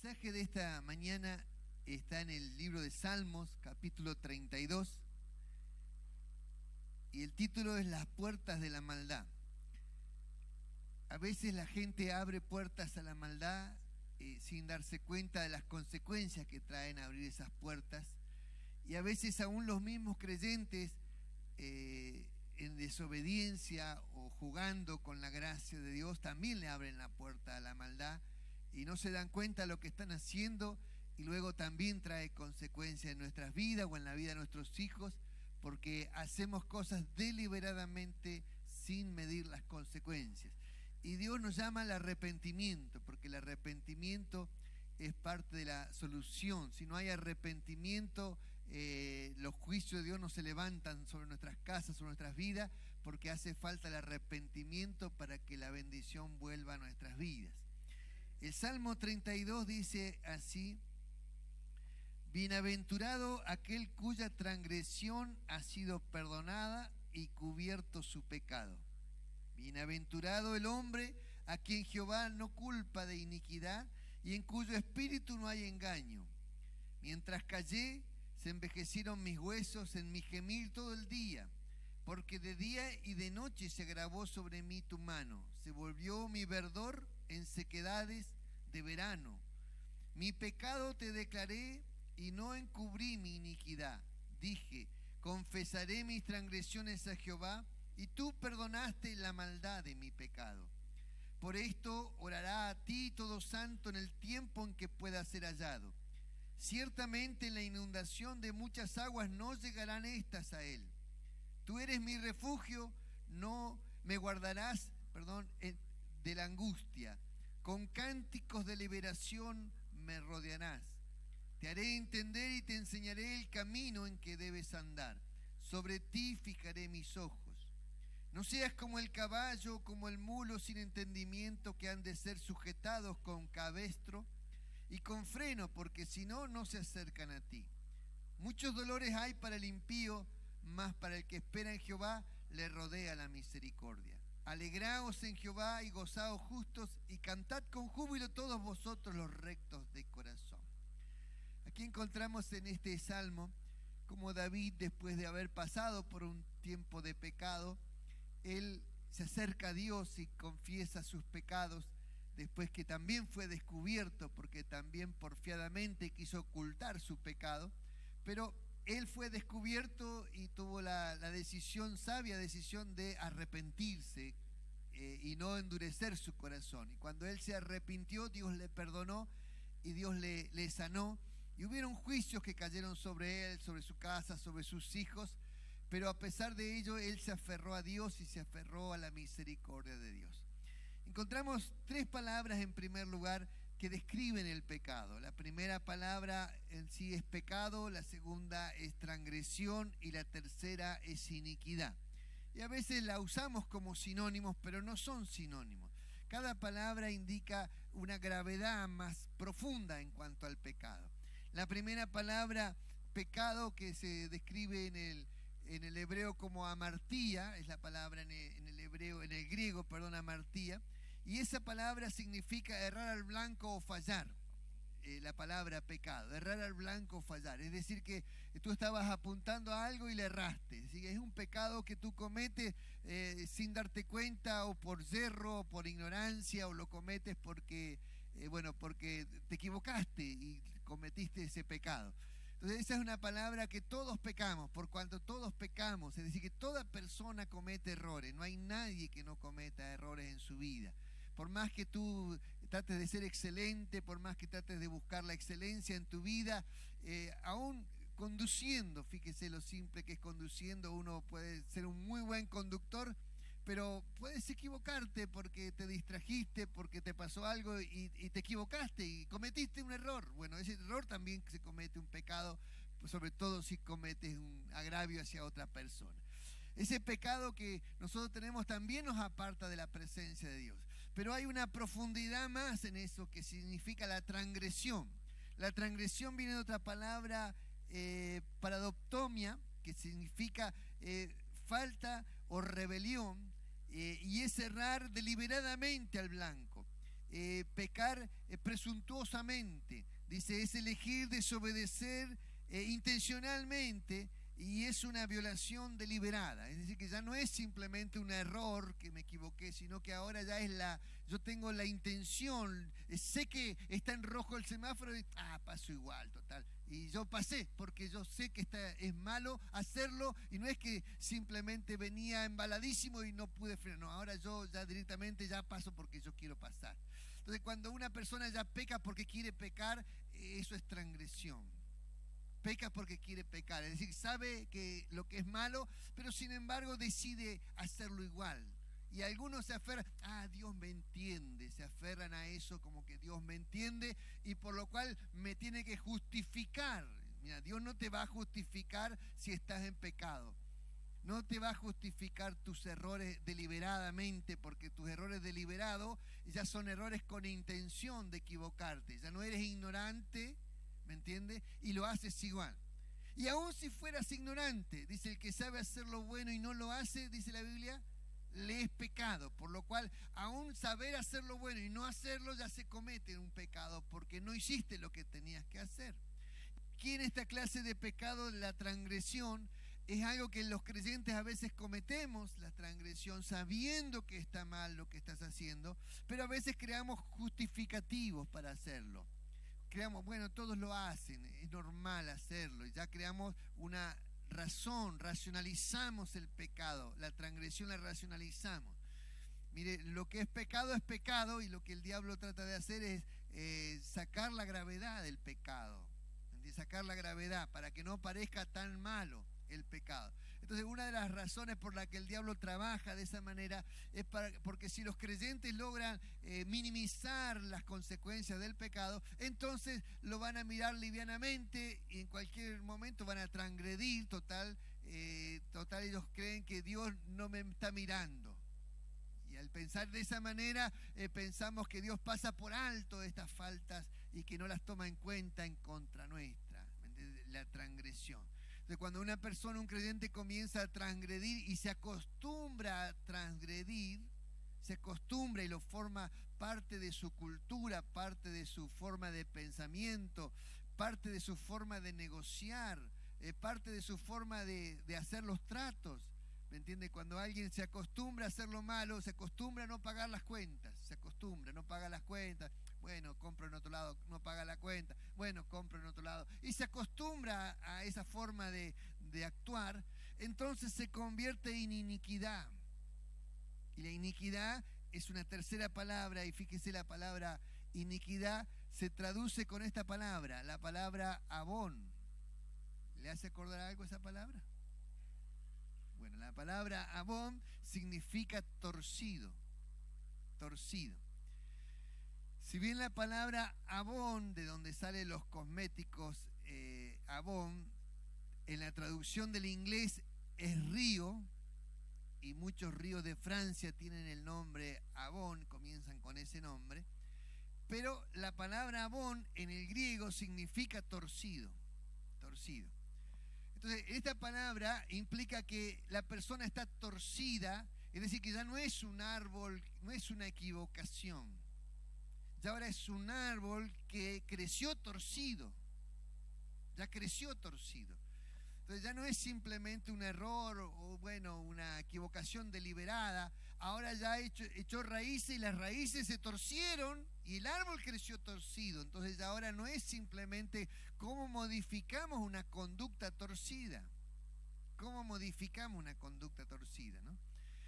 mensaje de esta mañana está en el libro de Salmos, capítulo 32, y el título es Las puertas de la maldad. A veces la gente abre puertas a la maldad sin darse cuenta de las consecuencias que traen abrir esas puertas, y a veces aún los mismos creyentes en desobediencia o jugando con la gracia de Dios también le abren la puerta a la maldad y no se dan cuenta de lo que están haciendo, y luego también trae consecuencias en nuestras vidas o en la vida de nuestros hijos, porque hacemos cosas deliberadamente sin medir las consecuencias. Y Dios nos llama al arrepentimiento, porque el arrepentimiento es parte de la solución. Si no hay arrepentimiento, los juicios de Dios no se levantan sobre nuestras casas, sobre nuestras vidas, porque hace falta el arrepentimiento para que la bendición vuelva a nuestras vidas. El Salmo 32 dice así: bienaventurado aquel cuya transgresión ha sido perdonada y cubierto su pecado. Bienaventurado el hombre a quien Jehová no culpa de iniquidad y en cuyo espíritu no hay engaño. Mientras callé, se envejecieron mis huesos en mi gemir todo el día, porque de día y de noche se agravó sobre mí tu mano. Se volvió mi verdor en sequedades de verano. Mi pecado te declaré y no encubrí mi iniquidad. Dije, confesaré mis transgresiones a Jehová, y tú perdonaste la maldad de mi pecado. Por esto orará a ti todo santo en el tiempo en que pueda ser hallado. Ciertamente en la inundación de muchas aguas no llegarán estas a él. Tú eres mi refugio, no me guardarás, de la angustia. Con cánticos de liberación me rodearás. Te haré entender y te enseñaré el camino en que debes andar. Sobre ti fijaré mis ojos. No seas como el caballo, como el mulo sin entendimiento, que han de ser sujetados con cabestro y con freno, porque si no, no se acercan a ti. Muchos dolores hay para el impío, mas para el que espera en Jehová le rodea la misericordia. Alegraos en Jehová y gozaos justos, y cantad con júbilo todos vosotros los rectos de corazón. Aquí encontramos en este salmo como David, después de haber pasado por un tiempo de pecado, él se acerca a Dios y confiesa sus pecados, después que también fue descubierto, porque también porfiadamente quiso ocultar su pecado, pero él fue descubierto y tuvo la sabia decisión de arrepentirse y no endurecer su corazón. Y cuando él se arrepintió, Dios le perdonó y Dios le sanó. Y hubieron juicios que cayeron sobre él, sobre su casa, sobre sus hijos, pero a pesar de ello, él se aferró a Dios y se aferró a la misericordia de Dios. Encontramos tres palabras en primer lugar que describen el pecado. La primera palabra en sí es pecado, la segunda es transgresión y la tercera es iniquidad. Y a veces la usamos como sinónimos, pero no son sinónimos. Cada palabra indica una gravedad más profunda en cuanto al pecado. La primera palabra, pecado, que se describe en el hebreo como amartía, es la palabra en el griego, amartía, y esa palabra significa errar al blanco o fallar. La palabra pecado, errar al blanco o fallar, es decir que tú estabas apuntando a algo y le erraste. Es decir, es un pecado que tú cometes sin darte cuenta, o por yerro, o por ignorancia, o lo cometes porque te equivocaste y cometiste ese pecado. Entonces esa es una palabra que todos pecamos, por cuanto todos pecamos, es decir que toda persona comete errores, no hay nadie que no cometa errores en su vida. Por más que tú trates de ser excelente, por más que trates de buscar la excelencia en tu vida, aún conduciendo, fíjese lo simple que es conduciendo, uno puede ser un muy buen conductor, pero puedes equivocarte porque te distrajiste, porque te pasó algo y te equivocaste y cometiste un error. Bueno, ese error también se comete un pecado, sobre todo si cometes un agravio hacia otra persona. Ese pecado que nosotros tenemos también nos aparta de la presencia de Dios. Pero hay una profundidad más en eso, que significa la transgresión. La transgresión viene de otra palabra, paradoptomia, que significa falta o rebelión, y es errar deliberadamente al blanco. pecar presuntuosamente. Dice, es elegir desobedecer intencionalmente, y es una violación deliberada. Es decir, que ya no es simplemente un error que me equivoqué, sino que ahora ya yo tengo la intención, sé que está en rojo el semáforo y paso igual, total. Y yo pasé porque yo sé que es malo hacerlo, y no es que simplemente venía embaladísimo y no pude frenar. No, ahora yo ya directamente ya paso porque yo quiero pasar. Entonces, cuando una persona ya peca porque quiere pecar, eso es transgresión. Peca porque quiere pecar, es decir, sabe que lo que es malo, pero sin embargo decide hacerlo igual. Y algunos se aferran, Dios me entiende, se aferran a eso como que Dios me entiende y por lo cual me tiene que justificar. Mira, Dios no te va a justificar si estás en pecado. No te va a justificar tus errores deliberadamente, porque tus errores deliberados ya son errores con intención de equivocarte. Ya no eres ignorante, ¿me entiendes? Y lo haces igual. Y aun si fueras ignorante, dice, el que sabe hacer lo bueno y no lo hace, dice la Biblia, le es pecado. Por lo cual, aun saber hacer lo bueno y no hacerlo, ya se comete un pecado, porque no hiciste lo que tenías que hacer. Aquí en esta clase de pecado, la transgresión es algo que los creyentes a veces cometemos, la transgresión, sabiendo que está mal lo que estás haciendo, pero a veces creamos justificativos para hacerlo. Creamos, bueno, todos lo hacen, es normal hacerlo, y ya creamos una razón, racionalizamos el pecado, la transgresión la racionalizamos. Mire, lo que es pecado, y lo que el diablo trata de hacer es sacar la gravedad del pecado, sacar la gravedad para que no parezca tan malo el pecado. Entonces, una de las razones por la que el diablo trabaja de esa manera es porque si los creyentes logran minimizar las consecuencias del pecado, entonces lo van a mirar livianamente y en cualquier momento van a transgredir. Total, ellos creen que Dios no me está mirando. Y al pensar de esa manera, pensamos que Dios pasa por alto estas faltas y que no las toma en cuenta en contra nuestra, la transgresión. Entonces, cuando una persona, un creyente, comienza a transgredir y se acostumbra a transgredir, se acostumbra y lo forma parte de su cultura, parte de su forma de pensamiento, parte de su forma de negociar, parte de su forma de hacer los tratos. ¿Me entiende? Cuando alguien se acostumbra a hacer lo malo, se acostumbra a no pagar las cuentas, se acostumbra, no paga las cuentas, bueno, compro en otro lado, no paga la cuenta, bueno, compro en otro lado, y se acostumbra a esa forma de actuar, entonces se convierte en iniquidad. Y la iniquidad es una tercera palabra, y fíjese, la palabra iniquidad se traduce con esta palabra, la palabra abón. ¿Le hace acordar algo esa palabra? Bueno, la palabra abón significa torcido, torcido. Si bien la palabra abón, de donde salen los cosméticos, abón, en la traducción del inglés es río, y muchos ríos de Francia tienen el nombre abón, comienzan con ese nombre, pero la palabra abón en el griego significa torcido, torcido. Entonces, esta palabra implica que la persona está torcida, es decir, que ya no es un árbol, no es una equivocación. Ya ahora es un árbol que creció torcido, ya creció torcido. Entonces ya no es simplemente un error o bueno, una equivocación deliberada, ahora ya echó raíces y las raíces se torcieron y el árbol creció torcido. Entonces ya ahora no es simplemente cómo modificamos una conducta torcida, cómo modificamos una conducta torcida, ¿no?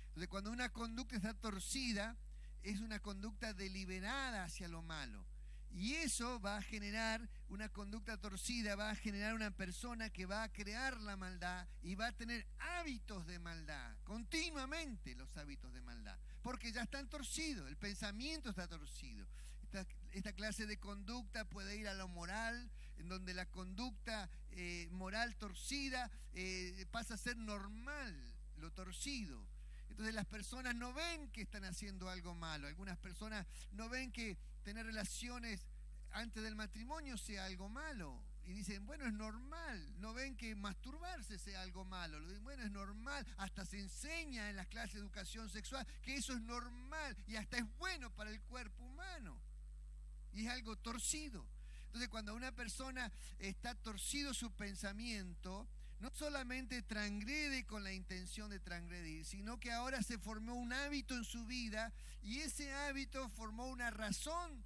Entonces cuando una conducta está torcida, es una conducta deliberada hacia lo malo. Y eso va a generar una conducta torcida, va a generar una persona que va a crear la maldad y va a tener hábitos de maldad, continuamente los hábitos de maldad, porque ya están torcidos, el pensamiento está torcido. Esta clase de conducta puede ir a lo moral, en donde la conducta moral torcida pasa a ser normal, lo torcido. Entonces las personas no ven que están haciendo algo malo. Algunas personas no ven que tener relaciones antes del matrimonio sea algo malo. y dicen, bueno, es normal, no ven que masturbarse sea algo malo, lo dicen, bueno, es normal, hasta se enseña en las clases de educación sexual que eso es normal y hasta es bueno para el cuerpo humano, y es algo torcido. Entonces, cuando una persona está torcido su pensamiento, no solamente transgrede con la intención de transgredir, sino que ahora se formó un hábito en su vida, y ese hábito formó una razón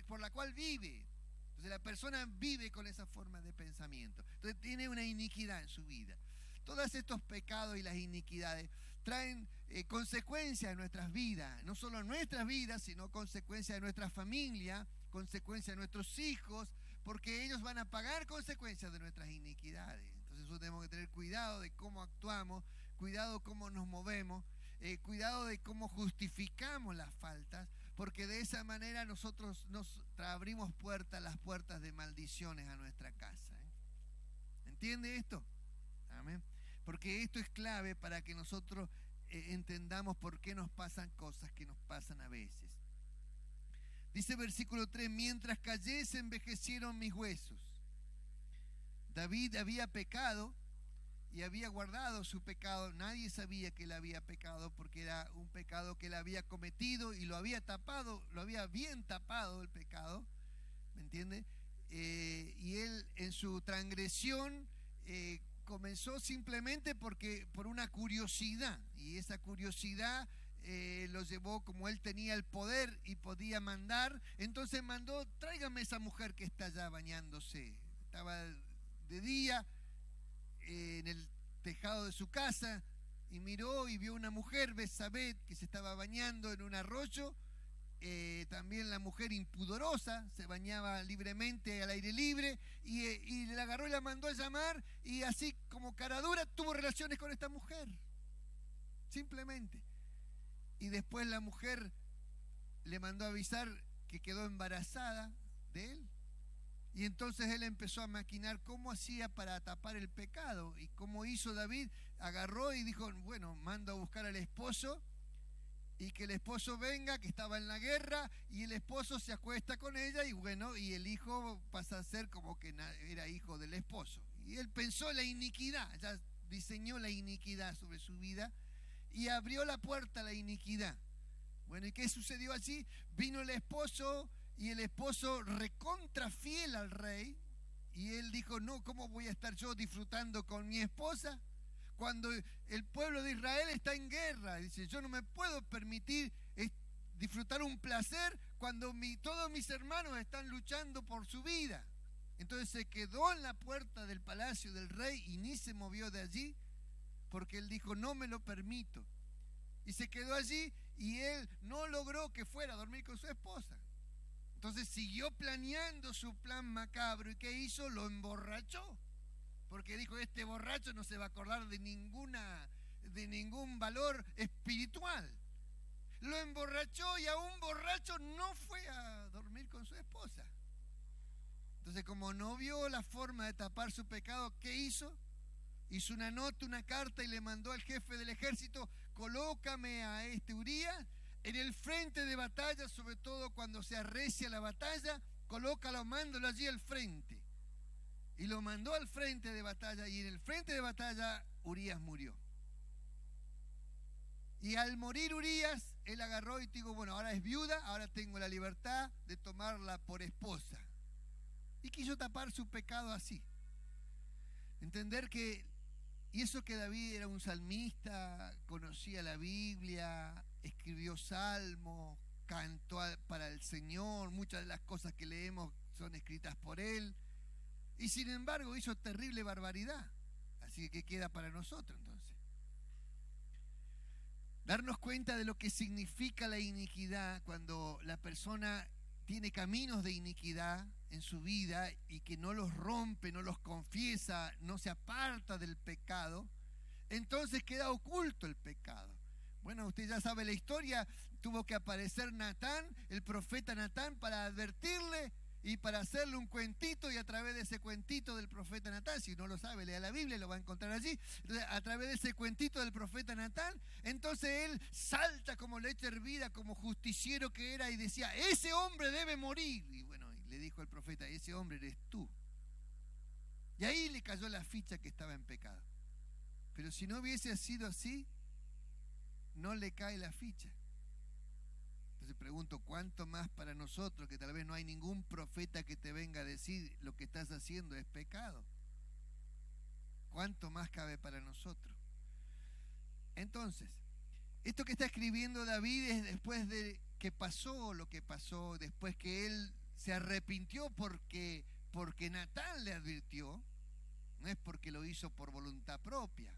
por la cual vive. Entonces la persona vive con esa forma de pensamiento. Entonces tiene una iniquidad en su vida. Todos estos pecados y las iniquidades traen consecuencias en nuestras vidas. No solo en nuestras vidas, sino consecuencias de nuestra familia, consecuencias de nuestros hijos, porque ellos van a pagar consecuencias de nuestras iniquidades. Entonces nosotros tenemos que tener cuidado de cómo actuamos, cuidado cómo nos movemos, cuidado de cómo justificamos las faltas, porque de esa manera nosotros nos abrimos las puertas de maldiciones a nuestra casa. ¿Entiende esto? Amén. Porque esto es clave para que nosotros entendamos por qué nos pasan cosas que nos pasan a veces. Dice versículo 3, mientras callé se envejecieron mis huesos. David había pecado y había guardado su pecado. Nadie sabía que él había pecado porque era un pecado que él había cometido y lo había tapado, lo había bien tapado el pecado, ¿me entiende? Y él en su transgresión comenzó simplemente por una curiosidad, y esa curiosidad lo llevó, como él tenía el poder y podía mandar, entonces mandó, tráigame esa mujer que está allá bañándose. Estaba de día en el tejado de su casa y miró y vio una mujer, Betsabé, que se estaba bañando en un arroyo. También la mujer impudorosa se bañaba libremente al aire libre, y la agarró y la mandó a llamar, y así como cara dura tuvo relaciones con esta mujer, simplemente. Y después la mujer le mandó a avisar que quedó embarazada de él. Y entonces él empezó a maquinar cómo hacía para tapar el pecado. Y cómo hizo David, agarró y dijo, bueno, mando a buscar al esposo, y que el esposo venga, que estaba en la guerra, y el esposo se acuesta con ella, y bueno, y el hijo pasa a ser como que era hijo del esposo. Y él pensó la iniquidad, ya diseñó la iniquidad sobre su vida, y abrió la puerta a la iniquidad. Bueno, ¿y qué sucedió allí? Vino el esposo, y el esposo recontra fiel al rey, y él dijo, no, ¿cómo voy a estar yo disfrutando con mi esposa cuando el pueblo de Israel está en guerra? Dice, yo no me puedo permitir disfrutar un placer cuando todos mis hermanos están luchando por su vida. Entonces se quedó en la puerta del palacio del rey y ni se movió de allí, porque él dijo, no me lo permito. Y se quedó allí, y él no logró que fuera a dormir con su esposa. Entonces siguió planeando su plan macabro, y ¿qué hizo? Lo emborrachó, porque dijo, este borracho no se va a acordar de ningún valor espiritual. Lo emborrachó, y aún borracho no fue a dormir con su esposa. Entonces, como no vio la forma de tapar su pecado, ¿qué hizo? Hizo una nota, una carta, y le mandó al jefe del ejército, colócame a este Urías en el frente de batalla, sobre todo cuando se arrecia la batalla, colócalo, mándalo allí al frente. Y lo mandó al frente de batalla, y en el frente de batalla Urías murió. Y al morir Urías, él agarró y dijo, bueno, ahora es viuda, ahora tengo la libertad de tomarla por esposa. Y quiso tapar su pecado así. Entender que, y eso que David era un salmista, conocía la Biblia, escribió salmos, cantó para el Señor, muchas de las cosas que leemos son escritas por él, y sin embargo hizo terrible barbaridad. Así que queda para nosotros entonces darnos cuenta de lo que significa la iniquidad cuando la persona tiene caminos de iniquidad en su vida y que no los rompe, no los confiesa, no se aparta del pecado. Entonces queda oculto el pecado. Bueno, usted ya sabe la historia, tuvo que aparecer Natán, el profeta Natán, para advertirle y para hacerle un cuentito, y a través de ese cuentito del profeta Natán, si no lo sabe, lea la Biblia, lo va a encontrar allí. Entonces, a través de ese cuentito del profeta Natán, entonces él salta como leche hervida, como justiciero que era, y decía, ese hombre debe morir. Y bueno, le dijo el profeta, ese hombre eres tú. Y ahí le cayó la ficha que estaba en pecado. Pero si no hubiese sido así, no le cae la ficha. Entonces pregunto, ¿cuánto más para nosotros, que tal vez no hay ningún profeta que te venga a decir lo que estás haciendo es pecado? ¿Cuánto más cabe para nosotros? Entonces, esto que está escribiendo David es después de que pasó lo que pasó, después que él se arrepintió porque Natán le advirtió. No es porque lo hizo por voluntad propia,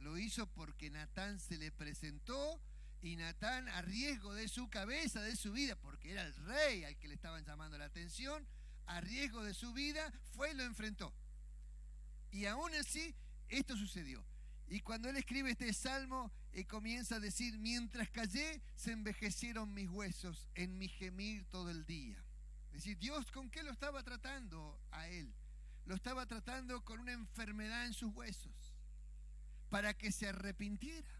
lo hizo porque Natán se le presentó, y Natán, a riesgo de su cabeza, de su vida, porque era el rey al que le estaban llamando la atención, a riesgo de su vida, fue y lo enfrentó. Y aún así, esto sucedió. Y cuando él escribe este salmo, comienza a decir: mientras callé, se envejecieron mis huesos en mi gemir todo el día. Es decir, Dios, ¿con qué lo estaba tratando a él? Lo estaba tratando con una enfermedad en sus huesos, para que se arrepintiera,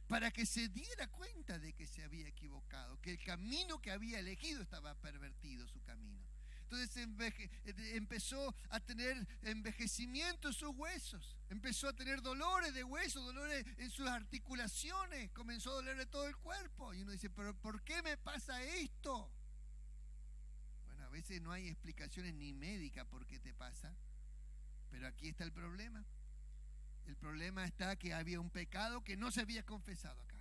para que se diera cuenta de que se había equivocado, que el camino que había elegido estaba pervertido, su camino. Entonces empezó a tener envejecimiento en sus huesos, empezó a tener dolores de hueso, dolores en sus articulaciones, comenzó a dolerle todo el cuerpo. Y uno dice, ¿pero por qué me pasa esto? Bueno, a veces no hay explicaciones ni médicas por qué te pasa, pero aquí está el problema. El problema está que había un pecado que no se había confesado acá.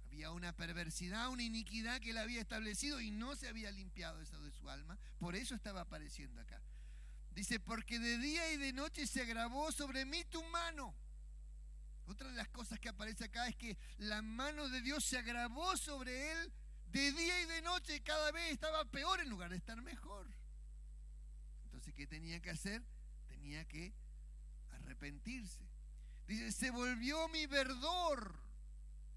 Había una perversidad, una iniquidad que él había establecido y no se había limpiado eso de su alma. Por eso estaba apareciendo acá. Dice, porque de día y de noche se agravó sobre mí tu mano. Otra de las cosas que aparece acá es que la mano de Dios se agravó sobre él de día y de noche, y cada vez estaba peor en lugar de estar mejor. Entonces, ¿qué tenía que hacer? Tenía que arrepentirse. Dice, se volvió mi verdor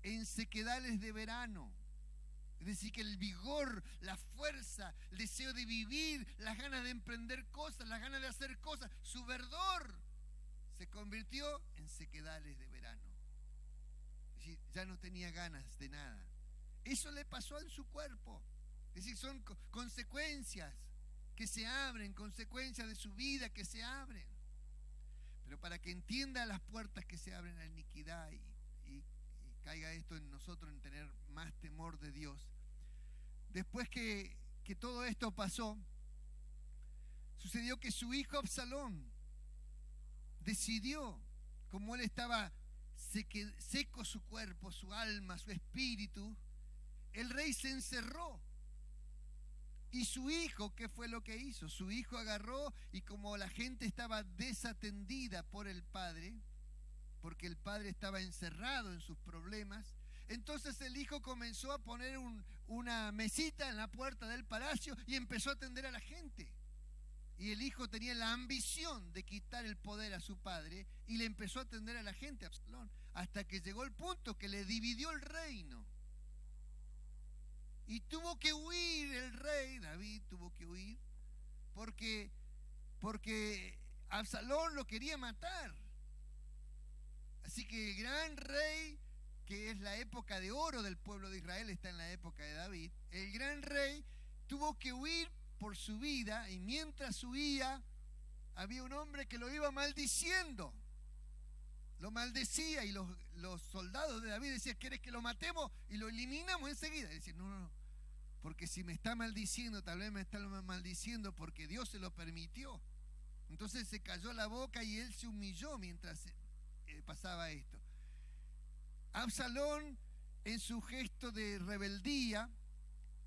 en sequedales de verano. Es decir, que el vigor, la fuerza, el deseo de vivir, las ganas de emprender cosas, las ganas de hacer cosas, su verdor se convirtió en sequedales de verano. Es decir, ya no tenía ganas de nada. Eso le pasó en su cuerpo. Es decir, son consecuencias que se abren, consecuencias de su vida que se abren. Pero para que entienda las puertas que se abren a la iniquidad y caiga esto en nosotros, en tener más temor de Dios. Después que todo esto pasó, sucedió que su hijo Absalón decidió, como él estaba seco su cuerpo, su alma, su espíritu, el rey se encerró. Y su hijo, ¿qué fue lo que hizo? Su hijo agarró, y como la gente estaba desatendida por el padre, porque el padre estaba encerrado en sus problemas, entonces el hijo comenzó a poner una mesita en la puerta del palacio y empezó a atender a la gente. Y el hijo tenía la ambición de quitar el poder a su padre y le empezó a atender a la gente, Absalón, hasta que llegó el punto que le dividió el reino. Y tuvo que huir el rey, David tuvo que huir, porque Absalón lo quería matar. Así que el gran rey, que es la época de oro del pueblo de Israel, está en la época de David, el gran rey tuvo que huir por su vida, y mientras huía, había un hombre que lo iba maldiciendo. Lo maldecía, y los soldados de David decían, ¿quieres que lo matemos? Y lo eliminamos enseguida. Y decían, no, porque si me está maldiciendo, tal vez me está maldiciendo porque Dios se lo permitió. Entonces se cayó la boca y él se humilló mientras pasaba esto. Absalón, en su gesto de rebeldía,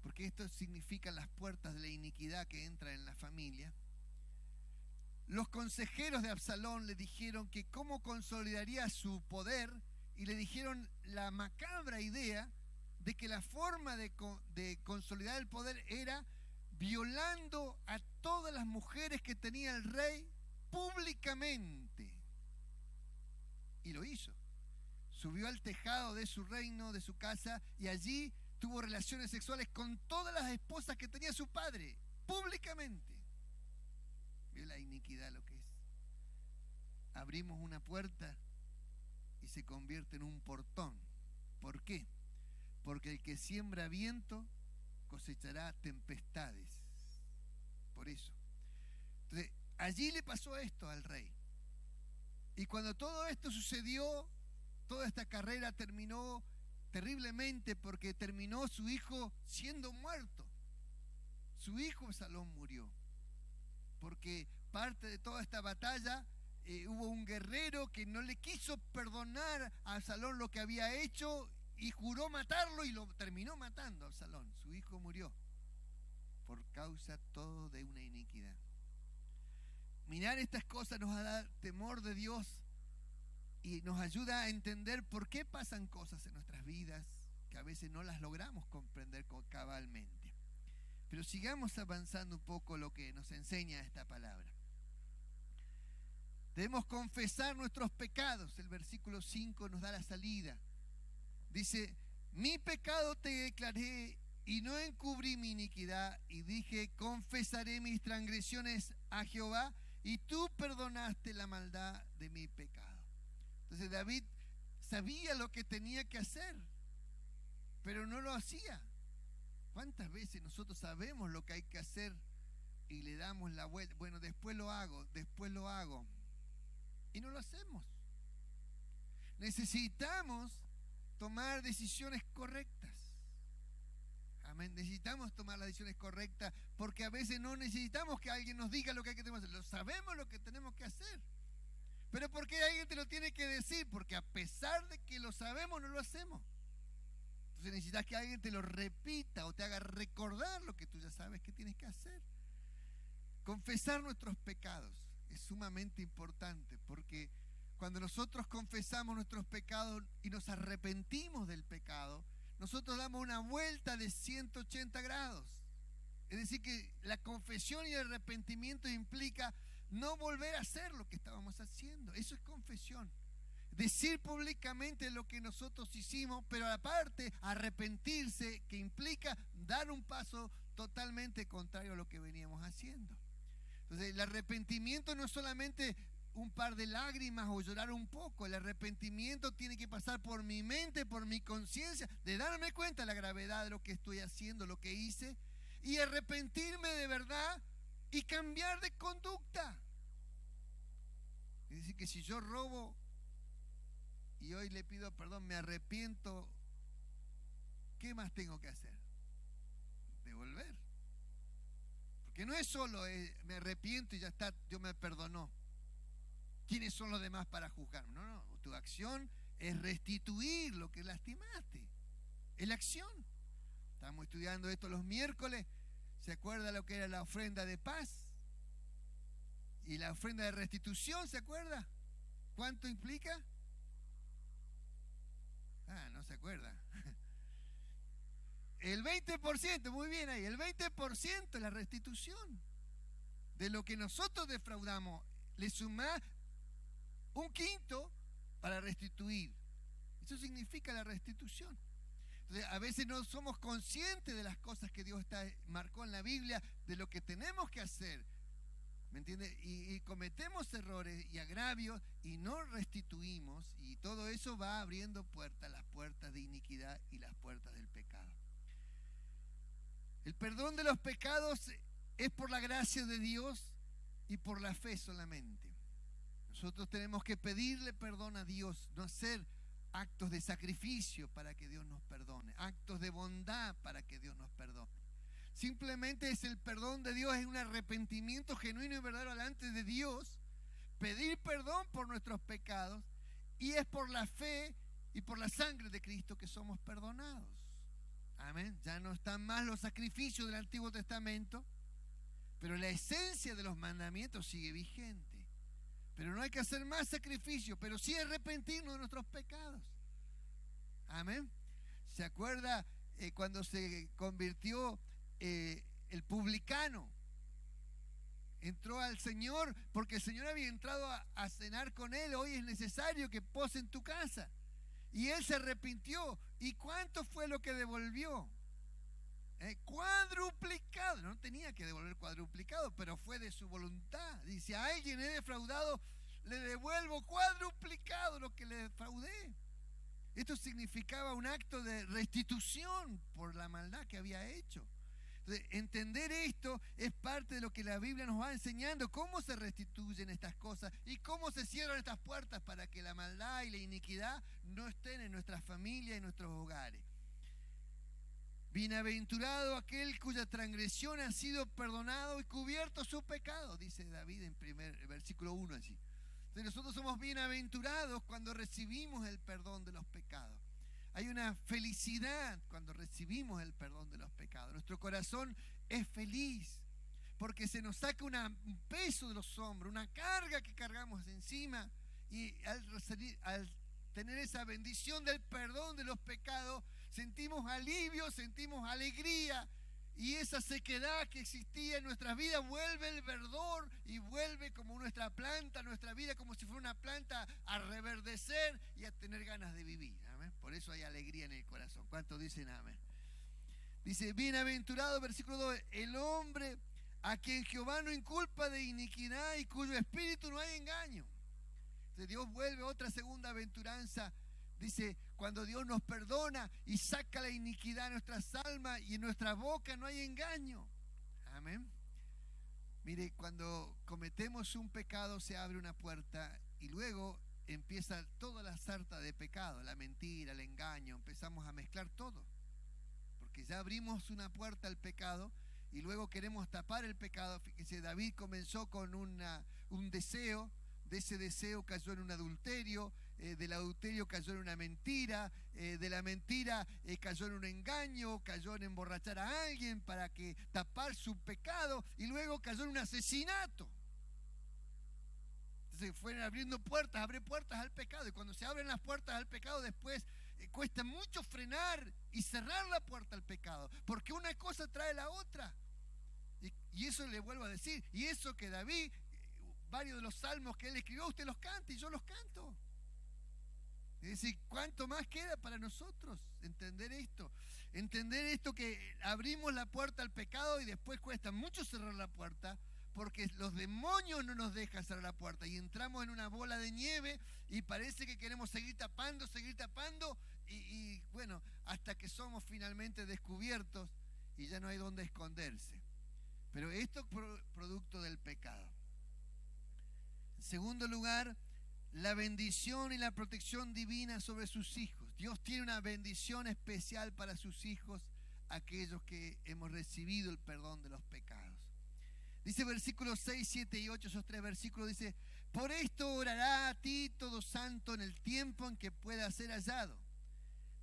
porque esto significa las puertas de la iniquidad que entra en la familia, los consejeros de Absalón le dijeron que cómo consolidaría su poder, y le dijeron la macabra idea de que la forma de consolidar el poder era violando a todas las mujeres que tenía el rey públicamente. Y lo hizo. Subió al tejado de su reino, de su casa, y allí tuvo relaciones sexuales con todas las esposas que tenía su padre, públicamente. Vio la iniquidad lo que es. Abrimos una puerta y se convierte en un portón. ¿Por qué? Porque el que siembra viento cosechará tempestades. Por eso. Entonces, allí le pasó esto al rey. Y cuando todo esto sucedió, toda esta carrera terminó terriblemente porque terminó su hijo siendo muerto. Su hijo Absalón murió. Porque parte de toda esta batalla hubo un guerrero que no le quiso perdonar a Absalón lo que había hecho y juró matarlo y lo terminó matando a Absalón. Su hijo murió por causa todo de una iniquidad. Mirar estas cosas nos da temor de Dios y nos ayuda a entender por qué pasan cosas en nuestras vidas que a veces no las logramos comprender cabalmente. Pero sigamos avanzando un poco lo que nos enseña esta palabra. Debemos confesar nuestros pecados. El versículo 5 nos da la salida. Dice, mi pecado te declaré y no encubrí mi iniquidad, y dije, confesaré mis transgresiones a Jehová, y tú perdonaste la maldad de mi pecado. Entonces David sabía lo que tenía que hacer, pero no lo hacía. ¿Cuántas veces nosotros sabemos lo que hay que hacer y le damos la vuelta? Bueno, después lo hago, y no lo hacemos. Necesitamos tomar decisiones correctas. Amén. Necesitamos tomar las decisiones correctas porque a veces no necesitamos que alguien nos diga lo que hay que hacer. Lo sabemos lo que tenemos que hacer. Pero ¿por qué alguien te lo tiene que decir? Porque a pesar de que lo sabemos, no lo hacemos. Entonces necesitas que alguien te lo repita o te haga recordar lo que tú ya sabes que tienes que hacer. Confesar nuestros pecados es sumamente importante porque cuando nosotros confesamos nuestros pecados y nos arrepentimos del pecado, nosotros damos una vuelta de 180 grados. Es decir, que la confesión y el arrepentimiento implica no volver a hacer lo que estábamos haciendo. Eso es confesión. Decir públicamente lo que nosotros hicimos, pero aparte arrepentirse, que implica dar un paso totalmente contrario a lo que veníamos haciendo. Entonces, el arrepentimiento no es solamente un par de lágrimas o llorar un poco. El arrepentimiento tiene que pasar por mi mente, por mi conciencia, de darme cuenta de la gravedad de lo que estoy haciendo, lo que hice, y arrepentirme de verdad y cambiar de conducta. Es decir, que si yo robo y hoy le pido perdón, me arrepiento, ¿qué más tengo que hacer? Devolver. Porque no es solo me arrepiento y ya está, Dios me perdonó. ¿Quiénes son los demás para juzgarme? No, tu acción es restituir lo que lastimaste. Es la acción. Estamos estudiando esto los miércoles. ¿Se acuerda lo que era la ofrenda de paz? Y la ofrenda de restitución, ¿se acuerda? ¿Cuánto implica? No se acuerda. El 20%, muy bien ahí, el 20% es la restitución. De lo que nosotros defraudamos, le sumás un quinto para restituir. Eso significa la restitución. Entonces, a veces no somos conscientes de las cosas que Dios marcó en la Biblia, de lo que tenemos que hacer. ¿Me entiende? Y cometemos errores y agravios y no restituimos, y todo eso va abriendo puertas, las puertas de iniquidad y las puertas del pecado. El perdón de los pecados es por la gracia de Dios y por la fe solamente. Nosotros tenemos que pedirle perdón a Dios, no hacer actos de sacrificio para que Dios nos perdone, actos de bondad para que Dios nos perdone. Simplemente es el perdón de Dios, es un arrepentimiento genuino y verdadero delante de Dios, pedir perdón por nuestros pecados, y es por la fe y por la sangre de Cristo que somos perdonados. Amén. Ya no están más los sacrificios del Antiguo Testamento, pero la esencia de los mandamientos sigue vigente. Pero no hay que hacer más sacrificios, pero sí arrepentirnos de nuestros pecados. Amén. ¿Se acuerda cuando se convirtió el publicano? Entró al Señor porque el Señor había entrado a cenar con él. Hoy es necesario que pose en tu casa. Y él se arrepintió. ¿Y cuánto fue lo que devolvió? Cuadruplicado. No tenía que devolver cuadruplicado, pero fue de su voluntad. Dice, a alguien he defraudado, le devuelvo cuadruplicado lo que le defraudé. Esto significaba un acto de restitución por la maldad que había hecho. Entonces, entender esto es parte de lo que la Biblia nos va enseñando, cómo se restituyen estas cosas y cómo se cierran estas puertas para que la maldad y la iniquidad no estén en nuestras familias y nuestros hogares. Bienaventurado aquel cuya transgresión ha sido perdonado y cubierto su pecado, dice David en versículo 1 allí. Entonces nosotros somos bienaventurados cuando recibimos el perdón de los pecados. Hay una felicidad cuando recibimos el perdón de los pecados. Nuestro corazón es feliz porque se nos saca un peso de los hombros, una carga que cargamos encima, y al tener esa bendición del perdón de los pecados, sentimos alivio, sentimos alegría, y esa sequedad que existía en nuestras vidas vuelve el verdor y vuelve como nuestra planta, nuestra vida como si fuera una planta a reverdecer y a tener ganas de vivir. Amén. Por eso hay alegría en el corazón. ¿Cuántos dicen amén? Dice, bienaventurado, versículo 2, el hombre a quien Jehová no inculpa de iniquidad y cuyo espíritu no hay engaño. Entonces Dios vuelve otra segunda aventuranza. Dice, cuando Dios nos perdona y saca la iniquidad de nuestras almas y en nuestra boca no hay engaño. Amén. Mire, cuando cometemos un pecado se abre una puerta y luego empieza toda la sarta de pecado, la mentira, el engaño, empezamos a mezclar todo. Porque ya abrimos una puerta al pecado y luego queremos tapar el pecado. Fíjense, David comenzó con un deseo, de ese deseo cayó en un adulterio, del adulterio cayó en una mentira, de la mentira cayó en un engaño, cayó en emborrachar a alguien para que tapar su pecado y luego cayó en un asesinato. Entonces fueron abriendo puertas, abre puertas al pecado, y cuando se abren las puertas al pecado después cuesta mucho frenar y cerrar la puerta al pecado, porque una cosa trae la otra. Y eso le vuelvo a decir, y eso que David, varios de los salmos que él escribió, usted los canta y yo los canto. Es decir, ¿cuánto más queda para nosotros entender esto? Entender esto, que abrimos la puerta al pecado y después cuesta mucho cerrar la puerta, porque los demonios no nos dejan cerrar la puerta y entramos en una bola de nieve y parece que queremos seguir tapando y bueno, hasta que somos finalmente descubiertos y ya no hay dónde esconderse. Pero esto es producto del pecado. En segundo lugar, la bendición y la protección divina sobre sus hijos. Dios tiene una bendición especial para sus hijos, aquellos que hemos recibido el perdón de los pecados. Dice versículos 6, 7 y 8, esos tres versículos, dice, por esto orará a ti todo santo en el tiempo en que pueda ser hallado.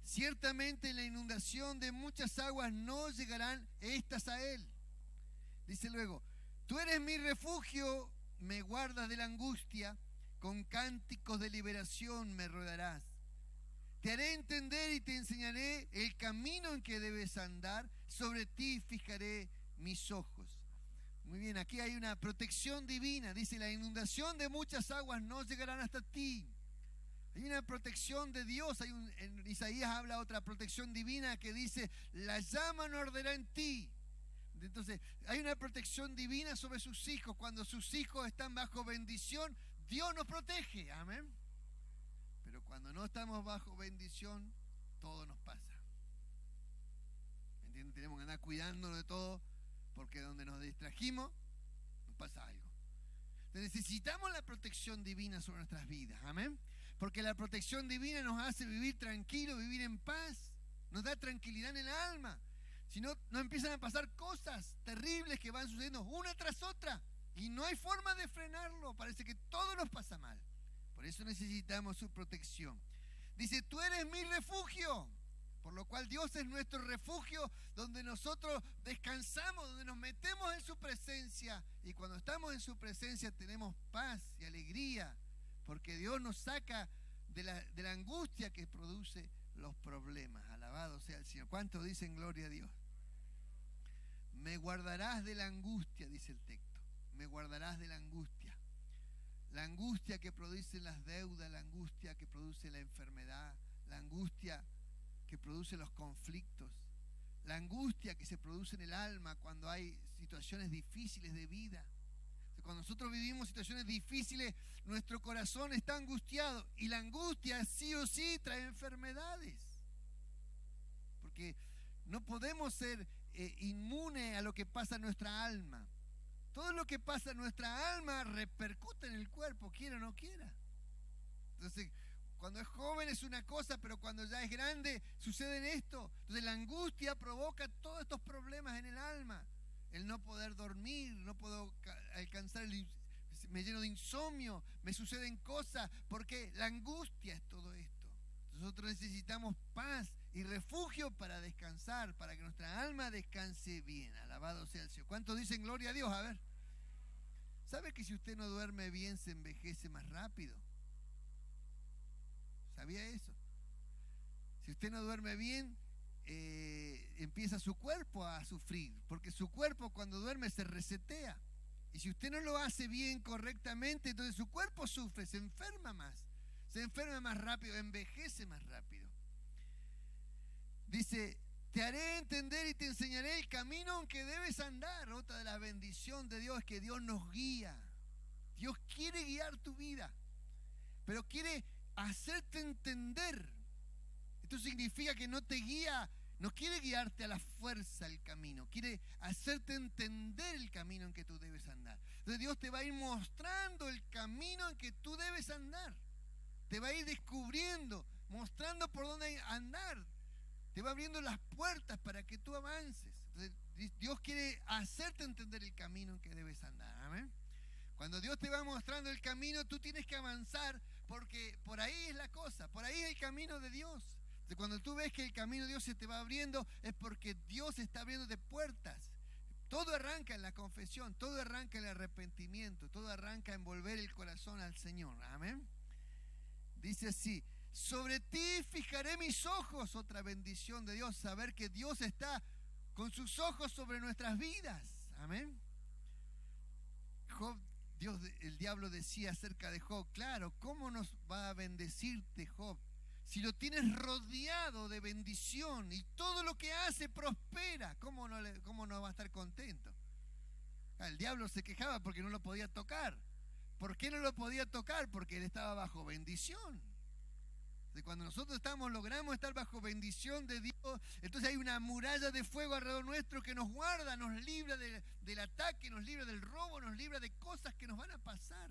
Ciertamente en la inundación de muchas aguas no llegarán estas a él. Dice luego, tú eres mi refugio, me guardas de la angustia, con cánticos de liberación me rodearás. Te haré entender y te enseñaré el camino en que debes andar, sobre ti fijaré mis ojos. Muy bien, aquí hay una protección divina. Dice, la inundación de muchas aguas no llegarán hasta ti. Hay una protección de Dios. En Isaías habla otra protección divina que dice, la llama no arderá en ti. Entonces, hay una protección divina sobre sus hijos. Cuando sus hijos están bajo bendición, Dios nos protege. Amén. Pero cuando no estamos bajo bendición, todo nos pasa. ¿Me entienden? Tenemos que andar cuidándonos de todo, porque donde nos distrajimos, nos pasa algo. Entonces, necesitamos la protección divina sobre nuestras vidas. Amén. Porque la protección divina nos hace vivir tranquilo, vivir en paz. Nos da tranquilidad en el alma. Si no, nos empiezan a pasar cosas terribles que van sucediendo una tras otra. Y no hay forma de frenarlo. Parece que todo nos pasa mal. Por eso necesitamos su protección. Dice, tú eres mi refugio. Por lo cual Dios es nuestro refugio, donde nosotros descansamos, donde nos metemos en su presencia. Y cuando estamos en su presencia tenemos paz y alegría. Porque Dios nos saca de la angustia que produce los problemas. Alabado sea el Señor. ¿Cuántos dicen gloria a Dios? Me guardarás de la angustia, dice el texto. Me guardarás de la angustia. La angustia que producen las deudas, la angustia que produce la enfermedad, la angustia que produce los conflictos, la angustia que se produce en el alma cuando hay situaciones difíciles de vida. Cuando nosotros vivimos situaciones difíciles, nuestro corazón está angustiado, y la angustia sí o sí trae enfermedades. Porque No podemos ser inmunes a lo que pasa en nuestra alma. Todo lo que pasa en nuestra alma repercute en el cuerpo, quiera o no quiera. Entonces, cuando es joven es una cosa, pero cuando ya es grande sucede esto. Entonces la angustia provoca todos estos problemas en el alma. El no poder dormir, no puedo alcanzar, me lleno de insomnio, me suceden cosas, porque la angustia es todo esto. Nosotros necesitamos paz y refugio para descansar, para que nuestra alma descanse bien. Alabado sea el Señor. ¿Cuántos dicen gloria a Dios? A ver. ¿Sabe que si usted no duerme bien se envejece más rápido? ¿Sabía eso? Si usted no duerme bien, empieza su cuerpo a sufrir, porque su cuerpo cuando duerme se resetea. Y si usted no lo hace bien correctamente, entonces su cuerpo sufre, se enferma más rápido, envejece más rápido. Dice, te haré entender y te enseñaré el camino en que debes andar. Otra de las bendiciones de Dios es que Dios nos guía. Dios quiere guiar tu vida, pero quiere hacerte entender. Esto significa que no te guía, no quiere guiarte a la fuerza el camino, quiere hacerte entender el camino en que tú debes andar. Entonces Dios te va a ir mostrando el camino en que tú debes andar. Te va a ir descubriendo, mostrando por dónde andar. Te va abriendo las puertas para que tú avances. Entonces, Dios quiere hacerte entender el camino en que debes andar. ¿Amén? Cuando Dios te va mostrando el camino, tú tienes que avanzar, porque por ahí es la cosa, por ahí es el camino de Dios. Entonces, cuando tú ves que el camino de Dios se te va abriendo, es porque Dios está abriéndote puertas. Todo arranca en la confesión, todo arranca en el arrepentimiento, todo arranca en volver el corazón al Señor. Amén. Dice así, sobre ti fijaré mis ojos. Otra bendición de Dios, saber que Dios está con sus ojos sobre nuestras vidas. Amén. Job, el diablo decía acerca de Job, claro, ¿cómo nos va a bendecirte Job? Si lo tienes rodeado de bendición y todo lo que hace prospera, ¿cómo no va a estar contento? El diablo se quejaba porque no lo podía tocar. ¿Por qué no lo podía tocar? Porque él estaba bajo bendición. Cuando nosotros logramos estar bajo bendición de Dios, entonces hay una muralla de fuego alrededor nuestro que nos guarda, nos libra del ataque, nos libra del robo, nos libra de cosas que nos van a pasar.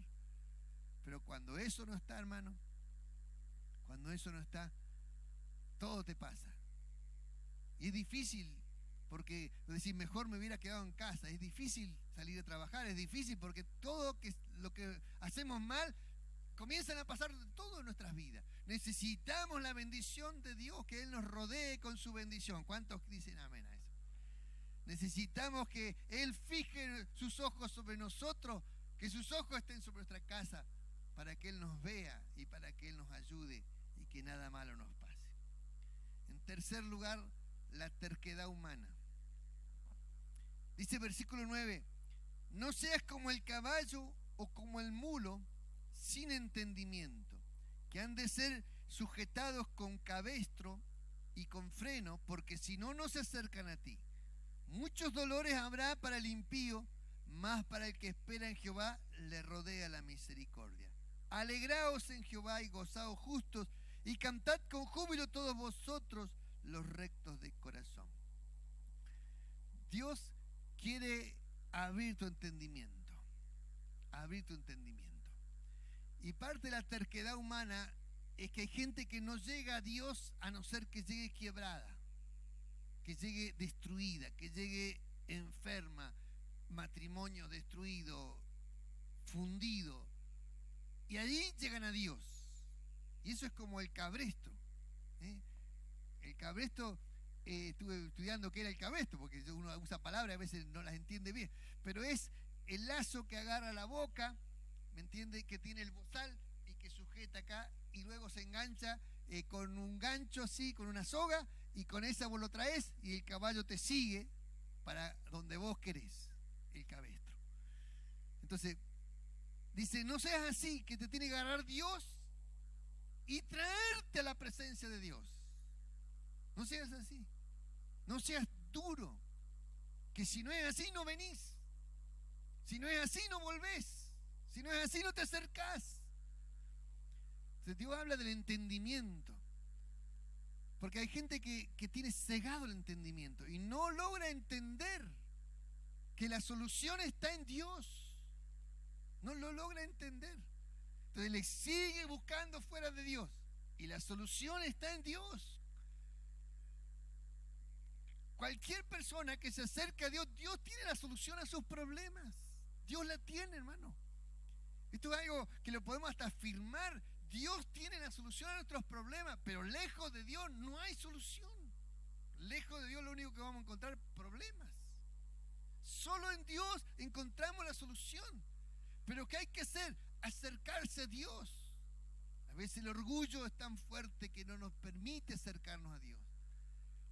Pero cuando eso no está, hermano, cuando eso no está, todo te pasa. Y es difícil, porque decir, mejor me hubiera quedado en casa. Es difícil salir a trabajar, es difícil porque todo lo que hacemos mal comienzan a pasar todo en nuestras vidas. Necesitamos la bendición de Dios, que Él nos rodee con su bendición. ¿Cuántos dicen amén a eso? Necesitamos que Él fije sus ojos sobre nosotros, que sus ojos estén sobre nuestra casa, para que Él nos vea y para que Él nos ayude y que nada malo nos pase. En tercer lugar, la terquedad humana. Dice versículo 9, no seas como el caballo o como el mulo sin entendimiento, que han de ser sujetados con cabestro y con freno, porque si no, no se acercan a ti. Muchos dolores habrá para el impío, mas para el que espera en Jehová le rodea la misericordia. Alegraos en Jehová y gozaos justos, y cantad con júbilo todos vosotros los rectos de corazón. Dios quiere abrir tu entendimiento, abrir tu entendimiento. Y parte de la terquedad humana es que hay gente que no llega a Dios a no ser que llegue quebrada, que llegue destruida, que llegue enferma, matrimonio destruido, fundido. Y allí llegan a Dios. Y eso es como el cabresto. El cabresto, estuve estudiando qué era el cabresto, porque uno usa palabras y a veces no las entiende bien. Pero es el lazo que agarra la boca, ¿me entiende? Que tiene el bozal y que sujeta acá y luego se engancha con un gancho así, con una soga, y con esa vos lo traes y el caballo te sigue para donde vos querés, el cabestro. Entonces, dice, no seas así, que te tiene que agarrar Dios y traerte a la presencia de Dios. No seas así, no seas duro, que si no es así no venís, si no es así no volvés, si no es así no te acercás. Entonces Dios habla del entendimiento, Porque hay gente que tiene cegado el entendimiento y no logra entender que la solución está en Dios. No lo logra entender. Entonces le sigue buscando fuera de Dios. Y la solución está en Dios. Cualquier persona que se acerque a Dios, Dios tiene la solución a sus problemas. Dios la tiene, hermano. Esto es algo que lo podemos hasta afirmar. Dios tiene la solución a nuestros problemas, pero lejos de Dios no hay solución. Lejos de Dios lo único que vamos a encontrar es problemas. Solo en Dios encontramos la solución. Pero ¿qué hay que hacer? Acercarse a Dios. A veces el orgullo es tan fuerte que no nos permite acercarnos a Dios.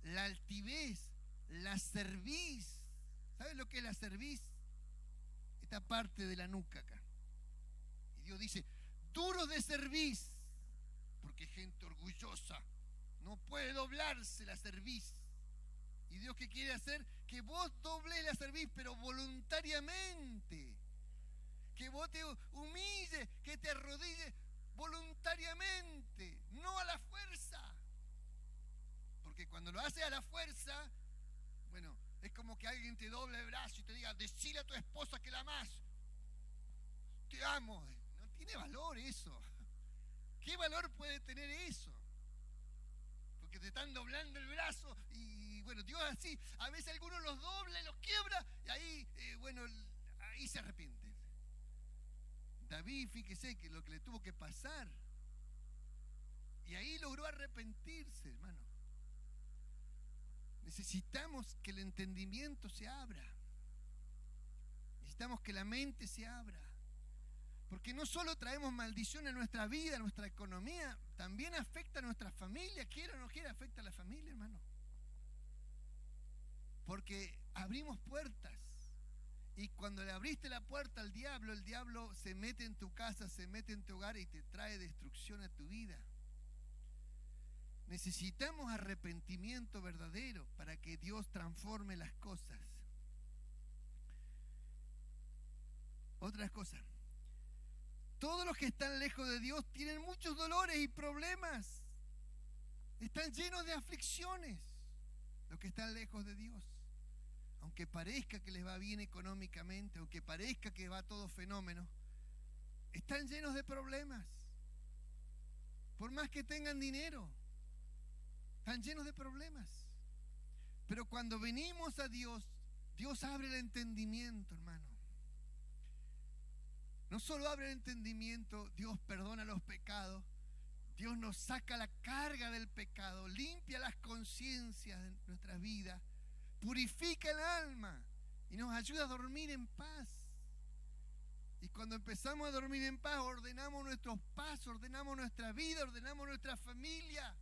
La altivez, la cerviz. ¿Sabes lo que es la cerviz? Esta parte de la nuca acá. Y Dios dice, duros de cerviz, porque gente orgullosa no puede doblarse la cerviz. Y Dios, ¿qué quiere hacer? Que vos dobles la cerviz, pero voluntariamente. Que vos te humilles, que te arrodilles voluntariamente, no a la fuerza. Porque cuando lo haces a la fuerza, bueno, es como que alguien te doble el brazo y te diga, decile a tu esposa que la amás. Te amo. No tiene valor eso. ¿Qué valor puede tener eso? Porque te están doblando el brazo y bueno, Dios así, a veces algunos los dobla y los quiebra y ahí, ahí se arrepienten. David, fíjese que lo que le tuvo que pasar y ahí logró arrepentirse, hermano. Necesitamos que el entendimiento se abra. Necesitamos que la mente se abra. Porque no solo traemos maldición a nuestra vida, a nuestra economía, también afecta a nuestra familia, quiera o no quiera, afecta a la familia, hermano. Porque abrimos puertas. Y cuando le abriste la puerta al diablo, el diablo se mete en tu casa, se mete en tu hogar y te trae destrucción a tu vida. Necesitamos arrepentimiento verdadero para que Dios transforme las cosas. Otra cosa. Todos los que están lejos de Dios tienen muchos dolores y problemas. Están llenos de aflicciones. Los que están lejos de Dios. Aunque parezca que les va bien económicamente, aunque parezca que va todo fenómeno, están llenos de problemas. Por más que tengan dinero, están llenos de problemas. Pero cuando venimos a Dios, Dios abre el entendimiento, hermano. No solo abre el entendimiento, Dios perdona los pecados, Dios nos saca la carga del pecado, limpia las conciencias de nuestras vidas, purifica el alma y nos ayuda a dormir en paz. Y cuando empezamos a dormir en paz, ordenamos nuestros pasos, ordenamos nuestra vida, ordenamos nuestra familia.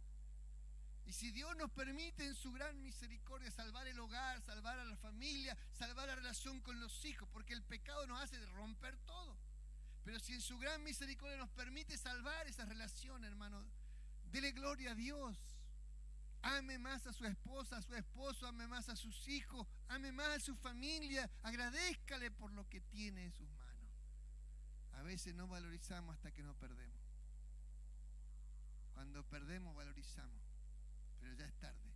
Y si Dios nos permite en su gran misericordia salvar el hogar, salvar a la familia, salvar la relación con los hijos, porque el pecado nos hace romper todo. Pero si en su gran misericordia nos permite salvar esa relación, hermano, dele gloria a Dios. Ame más a su esposa, a su esposo, ame más a sus hijos, ame más a su familia, agradézcale por lo que tiene en sus manos. A veces no valorizamos hasta que nos perdemos. Cuando perdemos valorizamos, pero ya es tarde.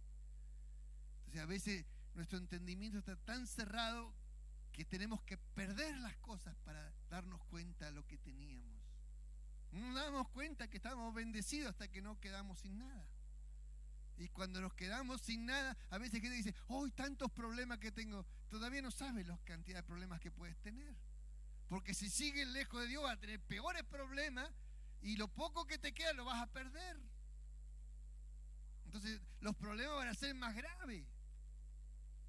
Entonces a veces nuestro entendimiento está tan cerrado que tenemos que perder las cosas para darnos cuenta de lo que teníamos. No nos damos cuenta que estamos bendecidos hasta que no quedamos sin nada. Y cuando nos quedamos sin nada, a veces gente dice, ¡oh, tantos problemas que tengo! Todavía no sabes la cantidad de problemas que puedes tener. Porque si sigues lejos de Dios vas a tener peores problemas y lo poco que te queda lo vas a perder. Entonces los problemas van a ser más graves.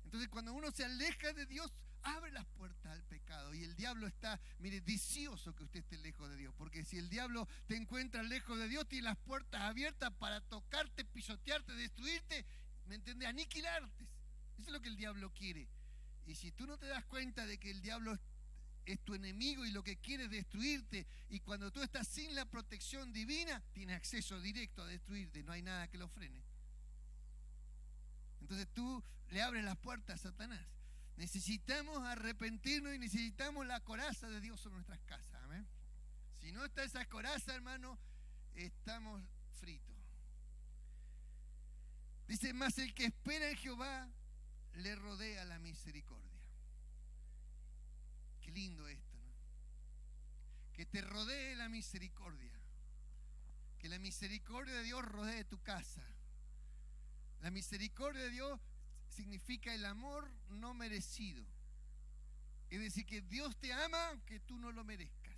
Entonces cuando uno se aleja de Dios, abre las puertas al pecado y el diablo está, mire, deseoso que usted esté lejos de Dios, porque si el diablo te encuentra lejos de Dios, tiene las puertas abiertas para tocarte, pisotearte, destruirte, ¿me entiendes? Aniquilarte. Eso es lo que el diablo quiere. Y si tú no te das cuenta de que el diablo es tu enemigo y lo que quiere es destruirte, y cuando tú estás sin la protección divina, tiene acceso directo a destruirte, no hay nada que lo frene. Entonces tú le abres las puertas a Satanás. Necesitamos arrepentirnos y necesitamos la coraza de Dios sobre nuestras casas. ¿Amén? Si no está esa coraza, hermano, estamos fritos. Dice, mas el que espera en Jehová le rodea la misericordia. Qué lindo esto, ¿no? Que te rodee la misericordia. Que la misericordia de Dios rodee tu casa. La misericordia de Dios significa el amor no merecido. Es decir, que Dios te ama aunque tú no lo merezcas.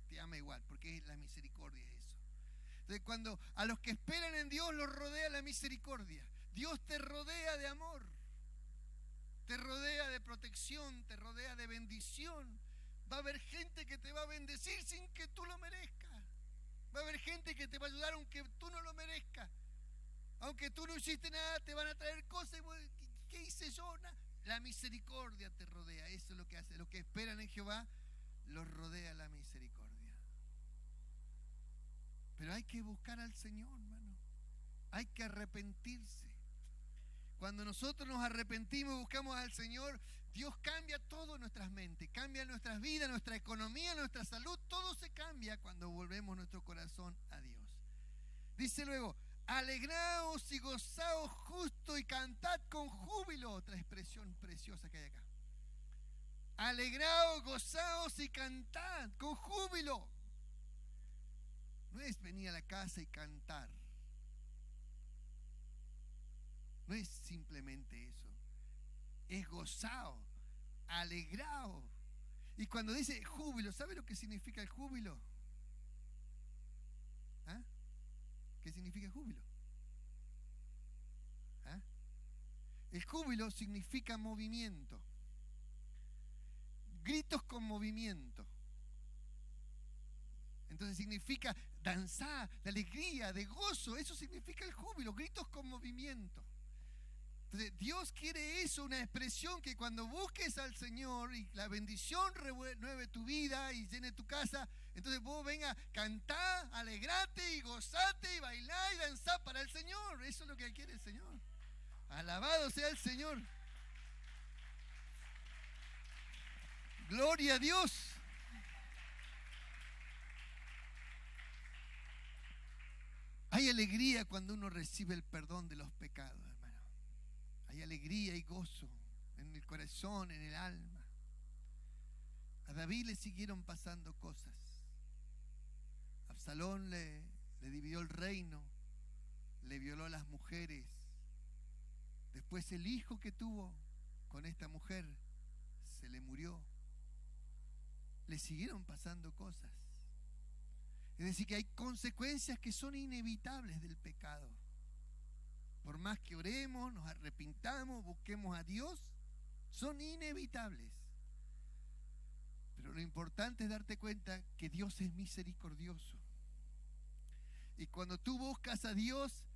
Te ama igual, porque la misericordia es eso. Entonces, cuando a los que esperan en Dios los rodea la misericordia, Dios te rodea de amor, te rodea de protección, te rodea de bendición. Va a haber gente que te va a bendecir sin que tú lo merezcas. Va a haber gente que te va a ayudar aunque tú no lo merezcas. Aunque tú no hiciste nada, te van a traer cosas. ¿Qué hice yo? La misericordia te rodea. Eso es lo que hace. Los que esperan en Jehová los rodea la misericordia. Pero hay que buscar al Señor, hermano. Hay que arrepentirse. Cuando nosotros nos arrepentimos y buscamos al Señor, Dios cambia todo en nuestras mentes, cambia nuestras vidas, nuestra economía, nuestra salud. Todo se cambia cuando volvemos nuestro corazón a Dios. Dice luego, alegraos y gozaos justo y cantad con júbilo. Otra expresión preciosa que hay acá. Alegraos, gozaos y cantad con júbilo. No es venir a la casa y cantar. No es simplemente eso. Es gozao, alegrao. Y cuando dice júbilo, ¿sabe lo que significa el júbilo? ¿Ah? ¿Qué significa júbilo? ¿Ah? El júbilo significa movimiento. Gritos con movimiento. Entonces significa danzar, de alegría, de gozo. Eso significa el júbilo, gritos con movimiento. Entonces Dios quiere eso, una expresión que cuando busques al Señor y la bendición renueve tu vida y llene tu casa, entonces vos venga, cantá, alegrate y gozate y bailá y danzá para el Señor. Eso es lo que quiere el Señor. Alabado sea el Señor. Gloria a Dios. Hay alegría cuando uno recibe el perdón de los pecados, hermano. Hay alegría y gozo en el corazón, en el alma. A David le siguieron pasando cosas. Absalón le dividió el reino, le violó a las mujeres. Después el hijo que tuvo con esta mujer se le murió. Le siguieron pasando cosas. Es decir, que hay consecuencias que son inevitables del pecado. Por más que oremos, nos arrepintamos, busquemos a Dios, son inevitables. Pero lo importante es darte cuenta que Dios es misericordioso. Y cuando tú buscas a Dios,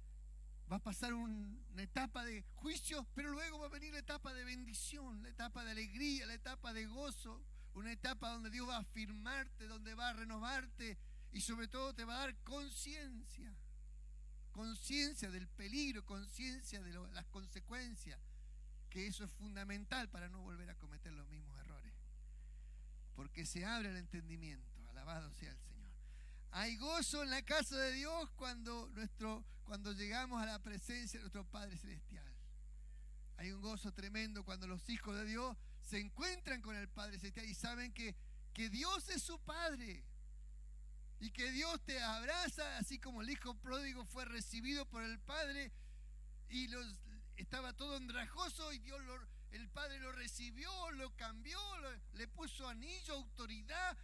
va a pasar una etapa de juicio, pero luego va a venir la etapa de bendición, la etapa de alegría, la etapa de gozo, una etapa donde Dios va a afirmarte, donde va a renovarte y sobre todo te va a dar conciencia. Conciencia del peligro, conciencia de las consecuencias, que eso es fundamental para no volver a cometer los mismos errores. Porque se abre el entendimiento, alabado sea el Señor. Hay gozo en la casa de Dios cuando llegamos a la presencia de nuestro Padre Celestial. Hay un gozo tremendo cuando los hijos de Dios se encuentran con el Padre Celestial y saben que Dios es su Padre. Y que Dios te abraza, así como el hijo pródigo fue recibido por el Padre y estaba todo andrajoso y el Padre lo recibió, lo cambió, le puso anillo, autoridad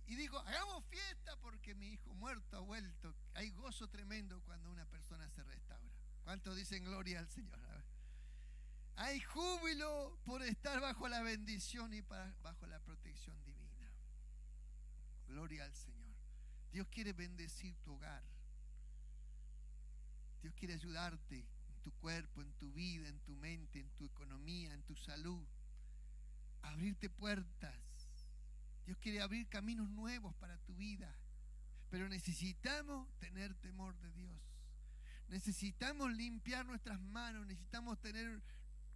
y dijo, hagamos fiesta porque mi hijo muerto ha vuelto. Hay gozo tremendo cuando una persona se restaura. ¿Cuántos dicen gloria al Señor? Hay júbilo por estar bajo la bendición y bajo la protección divina. Gloria al Señor. Dios quiere bendecir tu hogar. Dios quiere ayudarte en tu cuerpo, en tu vida, en tu mente, en tu economía, en tu salud. Abrirte puertas. Dios quiere abrir caminos nuevos para tu vida. Pero necesitamos tener temor de Dios. Necesitamos limpiar nuestras manos. Necesitamos tener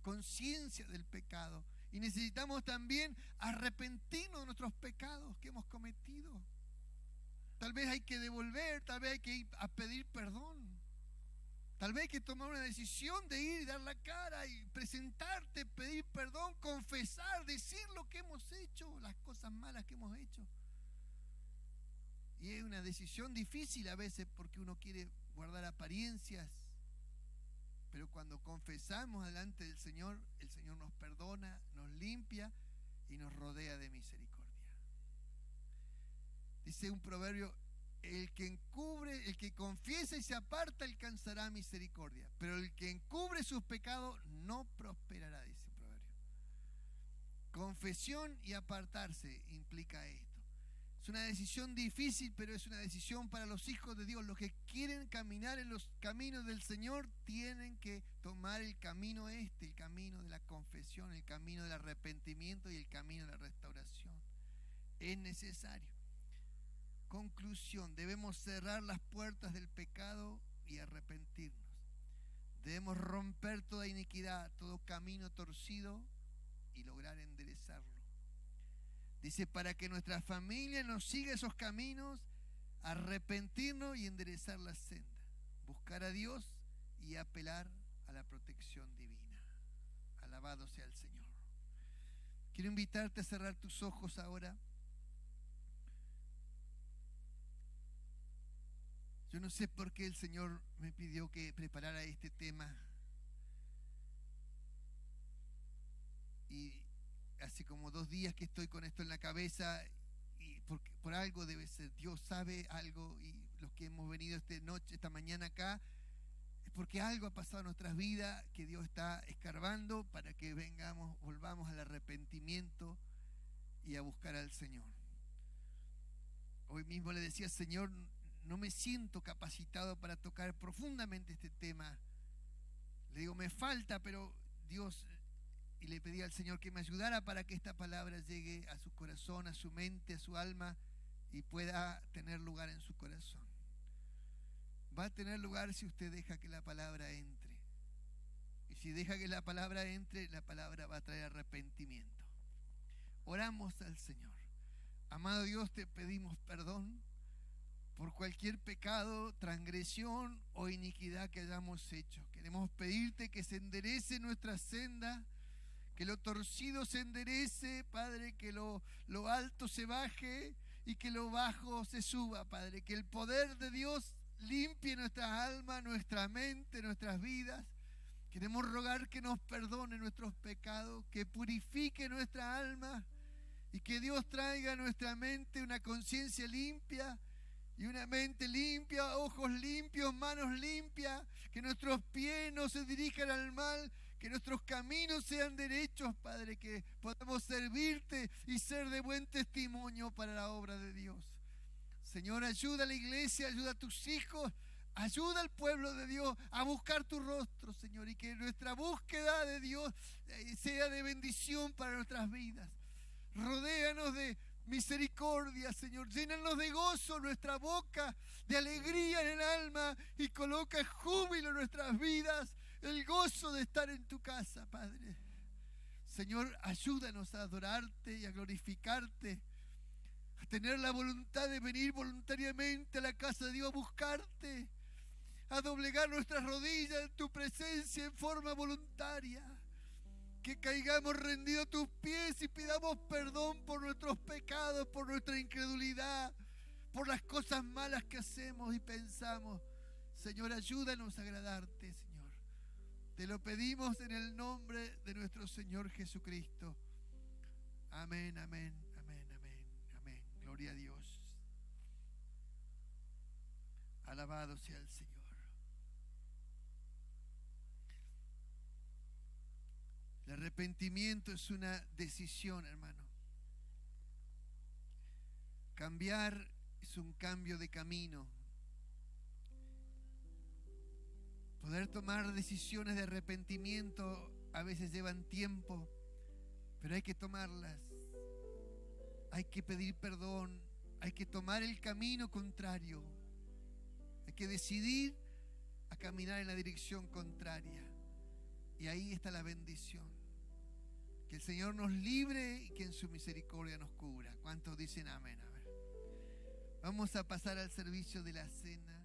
conciencia del pecado. Y necesitamos también arrepentirnos de nuestros pecados que hemos cometido. Tal vez hay que devolver, tal vez hay que ir a pedir perdón. Tal vez hay que tomar una decisión de ir y dar la cara y presentarte, pedir perdón, confesar, decir lo que hemos hecho, las cosas malas que hemos hecho. Y es una decisión difícil a veces porque uno quiere guardar apariencias. Pero cuando confesamos delante del Señor, el Señor nos perdona, nos limpia y nos rodea de misericordia. Dice un proverbio: el que confiesa y se aparta alcanzará misericordia, pero el que encubre sus pecados no prosperará, dice el proverbio. Confesión y apartarse implica esto. Es una decisión difícil, pero es una decisión para los hijos de Dios. Los que quieren caminar en los caminos del Señor tienen que tomar el camino el camino de la confesión, el camino del arrepentimiento y el camino de la restauración. Es necesario. Conclusión: debemos cerrar las puertas del pecado y arrepentirnos. Debemos romper toda iniquidad, todo camino torcido y lograr enderezarlo. Dice, para que nuestra familia nos siga esos caminos, arrepentirnos y enderezar la senda, buscar a Dios y apelar a la protección divina. Alabado sea el Señor. Quiero invitarte a cerrar tus ojos ahora. Yo no sé por qué el Señor me pidió que preparara este tema. Y hace como 2 días que estoy con esto en la cabeza, y por algo debe ser. Dios sabe algo, y los que hemos venido esta mañana acá, es porque algo ha pasado en nuestras vidas que Dios está escarbando para que volvamos al arrepentimiento y a buscar al Señor. Hoy mismo le decía: Señor, no me siento capacitado para tocar profundamente este tema. Le digo, me falta, pero Dios... Y le pedí al Señor que me ayudara para que esta palabra llegue a su corazón, a su mente, a su alma, y pueda tener lugar en su corazón. Va a tener lugar si usted deja que la palabra entre. Y si deja que la palabra entre, la palabra va a traer arrepentimiento. Oramos al Señor. Amado Dios, te pedimos perdón por cualquier pecado, transgresión o iniquidad que hayamos hecho. Queremos pedirte que se enderece nuestra senda, que lo torcido se enderece, Padre, que lo alto se baje y que lo bajo se suba, Padre. Que el poder de Dios limpie nuestras almas, nuestra mente, nuestras vidas. Queremos rogar que nos perdone nuestros pecados, que purifique nuestra alma y que Dios traiga a nuestra mente una conciencia limpia y una mente limpia, ojos limpios, manos limpias, que nuestros pies no se dirijan al mal, que nuestros caminos sean derechos, Padre, que podamos servirte y ser de buen testimonio para la obra de Dios. Señor, ayuda a la iglesia, ayuda a tus hijos, ayuda al pueblo de Dios a buscar tu rostro, Señor, y que nuestra búsqueda de Dios sea de bendición para nuestras vidas. Rodéanos de misericordia, Señor. Llénanos de gozo nuestra boca, de alegría en el alma, y coloca júbilo en nuestras vidas, el gozo de estar en tu casa, Padre. Señor, ayúdanos a adorarte y a glorificarte, a tener la voluntad de venir voluntariamente a la casa de Dios a buscarte, a doblegar nuestras rodillas en tu presencia en forma voluntaria. Que caigamos rendidos a tus pies y pidamos perdón por nuestros pecados, por nuestra incredulidad, por las cosas malas que hacemos y pensamos. Señor, ayúdanos a agradarte, Señor. Te lo pedimos en el nombre de nuestro Señor Jesucristo. Amén, amén, amén, amén, amén. Gloria a Dios. Alabado sea el Señor. El arrepentimiento es una decisión, hermano. Cambiar es un cambio de camino. Poder tomar decisiones de arrepentimiento a veces llevan tiempo, pero hay que tomarlas. Hay que pedir perdón, hay que tomar el camino contrario. Hay que decidir a caminar en la dirección contraria. Y ahí está la bendición. Que el Señor nos libre y que en su misericordia nos cubra. ¿Cuántos dicen amén? A ver. Vamos a pasar al servicio de la cena.